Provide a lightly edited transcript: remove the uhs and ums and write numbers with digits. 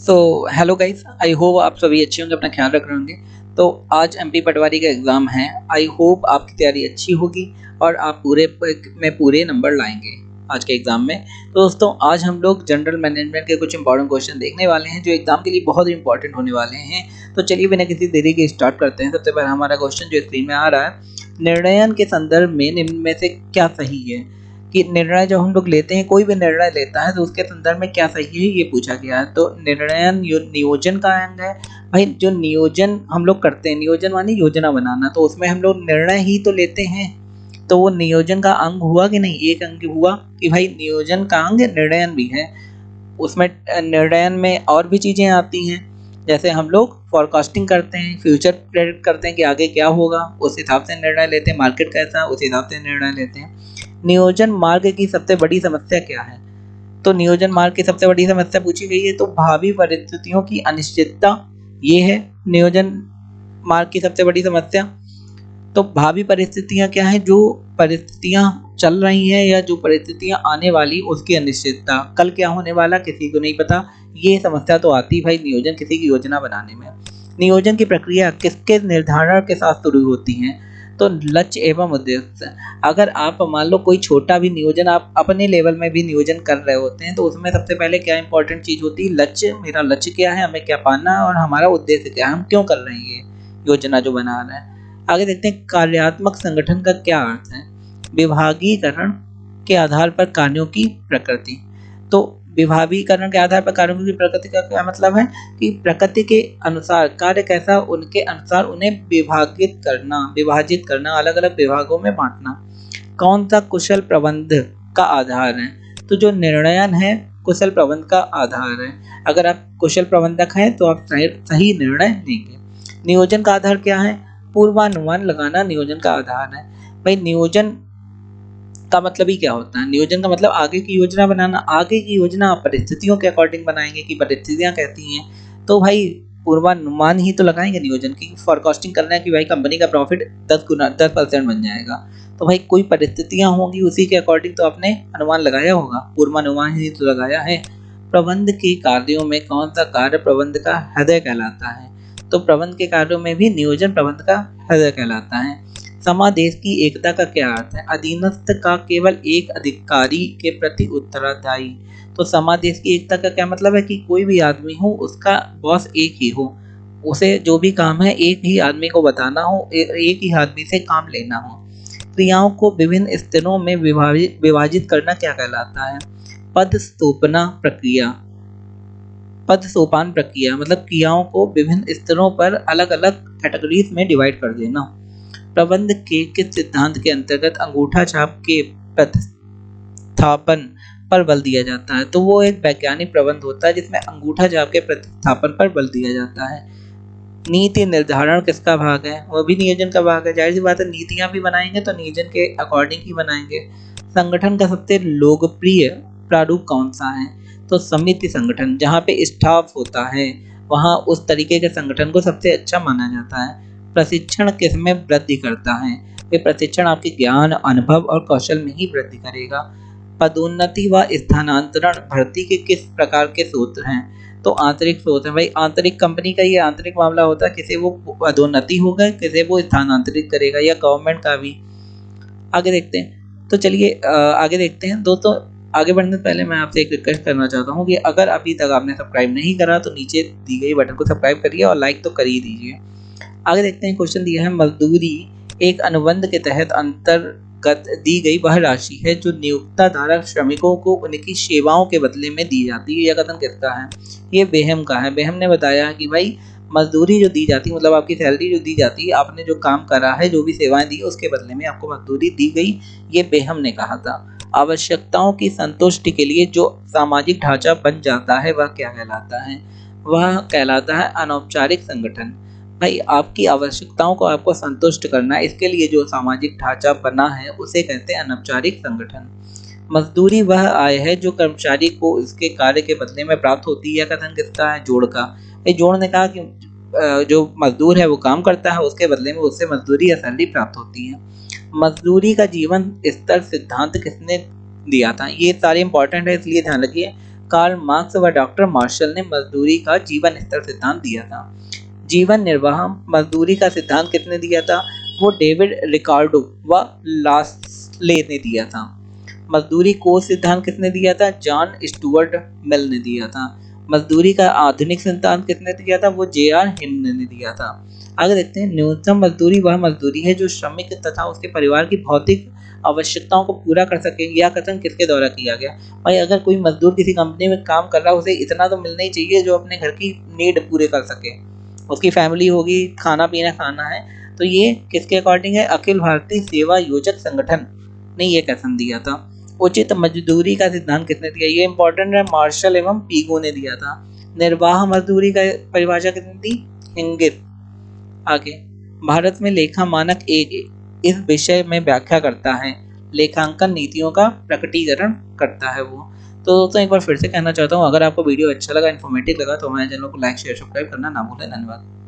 So hello guys, I hope आप सभी अच्छे होंगे, अपना ख्याल रख रहे होंगे। तो आज एमपी पटवारी का एग्ज़ाम है। आई होप आपकी तैयारी अच्छी होगी और आप पूरे नंबर लाएंगे आज के एग्ज़ाम में। तो दोस्तों, आज हम लोग जनरल मैनेजमेंट के कुछ इंपॉर्टेंट क्वेश्चन देखने वाले हैं जो एग्ज़ाम के लिए बहुत ही इंपॉर्टेंट होने वाले हैं। तो चलिए बिना किसी देरी के स्टार्ट करते हैं। सबसे पहले हमारा क्वेश्चन जो स्क्रीन में आ रहा है, निर्णयन के संदर्भ में निम्न में से क्या सही है। कि निर्णय जब हम लोग लेते हैं, कोई भी निर्णय लेता है तो उसके संदर्भ में क्या सही है ये पूछा गया है। तो निर्णयन नियोजन का अंग है। भाई जो नियोजन हम लोग करते हैं, नियोजन मानी योजना बनाना, तो उसमें हम लोग निर्णय ही तो लेते हैं। तो वो नियोजन का अंग हुआ कि नहीं, एक अंग हुआ कि भाई नियोजन का अंग निर्णयन भी है। उसमें निर्णयन में और भी चीज़ें आती हैं, जैसे हम लोग फॉरकास्टिंग करते हैं, फ्यूचर प्रेडिक्ट करते हैं कि आगे क्या होगा, उस हिसाब से निर्णय लेते हैं। मार्केट कैसा, उस हिसाब से निर्णय लेते हैं। नियोजन मार्ग की सबसे बड़ी समस्या क्या है। तो नियोजन मार्ग की सबसे बड़ी समस्या पूछी गई है, तो भावी परिस्थितियों की अनिश्चितता, ये है नियोजन मार्ग की सबसे बड़ी समस्या। तो भावी परिस्थितियां क्या है, जो परिस्थितियां चल रही हैं या जो परिस्थितियां आने वाली उसकी अनिश्चितता, कल क्या होने वाला किसी को नहीं पता। ये समस्या तो आती भाई नियोजन किसी की योजना बनाने में। नियोजन की प्रक्रिया किसके निर्धारण के साथ शुरू होती है। तो लक्ष्य एवं उद्देश्य। अगर आप मान लो कोई छोटा भी नियोजन आप अपने लेवल में भी नियोजन कर रहे होते हैं, तो उसमें सबसे पहले क्या इंपॉर्टेंट चीज होती है, लक्ष्य। मेरा लक्ष्य क्या है, हमें क्या पाना है, और हमारा उद्देश्य क्या है, हम क्यों कर रहे हैं ये योजना जो बना रहे हैं। आगे देखते हैं, कार्यात्मक संगठन का क्या अर्थ है। विभागीकरण के आधार पर कार्यों की प्रकृति। तो विभागीकरण के आधार पर कार्यों की प्रकृति का क्या मतलब है कि प्रकृति के अनुसार कार्य कैसा, उनके अनुसार उन्हें विभाजित करना, अलग अलग विभागों में बांटना। कौन सा कुशल प्रबंध का आधार है। तो जो निर्णयन है कुशल प्रबंध का आधार है। अगर आप कुशल प्रबंधक हैं तो आप सही निर्णय लेंगे। नियोजन का आधार क्या है, पूर्वानुमान लगाना नियोजन का आधार है। भाई नियोजन का मतलब ही क्या होता है, नियोजन का मतलब आगे की योजना बनाना। आगे की योजना आप परिस्थितियों के अकॉर्डिंग बनाएंगे कि परिस्थितियां कैसी हैं। तो भाई पूर्वानुमान ही तो लगाएंगे नियोजन की। फॉरकास्टिंग करना है कि भाई कंपनी का प्रॉफिट 10% बन जाएगा, तो भाई कोई परिस्थितियां होंगी उसी के अकॉर्डिंग तो आपने अनुमान लगाया होगा, पूर्वानुमान ही तो लगाया है। प्रबंध के कार्यों में कौन सा कार्य प्रबंध का हृदय कहलाता है। तो प्रबंध के कार्यों में भी नियोजन प्रबंध का हृदय कहलाता है। समादेश की एकता का क्या अर्थ है, अधीनस्थ का केवल एक अधिकारी के प्रति उत्तरदायी। तो समादेश की एकता का क्या मतलब है कि कोई भी आदमी हो उसका बॉस एक ही हो, उसे जो भी काम है एक ही आदमी को बताना हो, एक ही आदमी से काम लेना हो। क्रियाओं को विभिन्न स्तरों में विभाजित करना क्या कहलाता है, पद सोपना प्रक्रिया। पद सोपान प्रक्रिया मतलब क्रियाओं को विभिन्न स्तरों पर अलग अलग कैटेगरीज में डिवाइड कर देना। प्रबंध के किस सिद्धांत के अंतर्गत अंगूठा छाप के प्रतिस्थापन पर बल दिया जाता है। तो वो एक वैज्ञानिक प्रबंध होता है जिसमें अंगूठा छाप के प्रतिस्थापन पर बल दिया जाता है। नीति निर्धारण किसका भाग है, वो भी नियोजन का भाग है। जाहिर सी बात है, नीतियां भी बनाएंगे तो नियोजन के अकॉर्डिंग ही बनाएंगे। संगठन का सबसे लोकप्रिय प्रारूप कौन सा है। तो समिति संगठन, जहाँ पे स्टाफ होता है वहाँ उस तरीके के संगठन को सबसे अच्छा माना जाता है। प्रशिक्षण किसमें वृद्धि करता है। ये प्रशिक्षण आपके ज्ञान, अनुभव और कौशल में ही वृद्धि करेगा। पदोन्नति व स्थानांतरण भर्ती के किस प्रकार के सूत्र हैं। तो आंतरिक स्रोत है। भाई आंतरिक कंपनी का ये आंतरिक मामला होता है, किसी वो पदोन्नति होगा, किसी वो स्थानांतरित करेगा, या गवर्नमेंट का भी। आगे देखते हैं। तो चलिए आगे देखते हैं दोस्तों। आगे बढ़ने से पहले मैं आपसे एक रिक्वेस्ट करना चाहता हूँ कि अगर अभी तक आपने सब्सक्राइब नहीं करा तो नीचे दी गई बटन को सब्सक्राइब करिए और लाइक तो कर ही दीजिए। आगे देखते हैं, क्वेश्चन दिया है, मजदूरी एक अनुबंध के तहत अंतर्गत दी गई वह राशि है जो नियोक्ता द्वारा श्रमिकों को उनकी सेवाओं के बदले में दी जाती है। यह कथन किसका है, ये बेहम का है। बेहम ने बताया कि भाई मजदूरी जो दी जाती है, मतलब आपकी सैलरी जो दी जाती है, आपने जो काम करा है, जो भी सेवाएं दी, उसके बदले में आपको मजदूरी दी गई, ये बेहम ने कहा था। आवश्यकताओं की संतुष्टि के लिए जो सामाजिक ढांचा बन जाता है वह क्या कहलाता है, वह कहलाता है अनौपचारिक संगठन। भाई आपकी आवश्यकताओं को आपको संतुष्ट करना, इसके लिए जो सामाजिक ढांचा बना है उसे कहते हैं अनौपचारिक संगठन। मजदूरी वह आय है जो कर्मचारी को इसके कार्य के बदले में प्राप्त होती है। कथन किसका है, जोड़ का। जोड़ ने कहा कि जो मजदूर है वो काम करता है, उसके बदले में उससे मजदूरी या सैलरी प्राप्त होती है। मजदूरी का जीवन स्तर सिद्धांत किसने दिया था। ये सारे इंपॉर्टेंट है इसलिए ध्यान रखिए। कार्ल मार्क्स व डॉक्टर मार्शल ने मजदूरी का जीवन स्तर सिद्धांत दिया था। जीवन निर्वाह मजदूरी का सिद्धांत किसने दिया था? वो डेविड रिकार्डो व लास्ले ने दिया था। मजदूरी कोष सिद्धांत किसने दिया था? जॉन स्टुअर्ट मिल ने दिया था। मजदूरी का आधुनिक सिद्धांत किसने दिया था? वो जे.आर. हिंड ने दिया था। आगे देखते हैं, न्यूनतम मजदूरी वह मजदूरी है जो श्रमिक तथा उसके परिवार की भौतिक आवश्यकताओं को पूरा कर सके। यह कथन किसके द्वारा किया गया? भाई अगर कोई मजदूर किसी कंपनी में काम कर रहा है, उसे इतना तो मिलना ही चाहिए जो अपने घर की नीड पूरे कर सके। उसकी फैमिली होगी, खाना पीना खाना है, तो ये किसके अकॉर्डिंग है? अखिल भारतीय सेवा योजक संगठन ने ये कथन दिया था। उचित मजदूरी का सिद्धांत किसने दिया? ये इंपॉर्टेंट है, मार्शल एवं पीगो ने दिया था। निर्वाह मजदूरी का परिभाषा किसने दी? हिंगिस। आगे, भारत में लेखा मानक एक इस विषय में व्याख्या करता है, लेखांकन नीतियों का प्रकटीकरण करता है वो। तो दोस्तों एक बार फिर से कहना चाहता हूँ, अगर आपको वीडियो अच्छा लगा, इन्फॉर्मेटिव लगा, तो हमारे चैनल को लाइक शेयर सब्सक्राइब करना ना भूलें। धन्यवाद।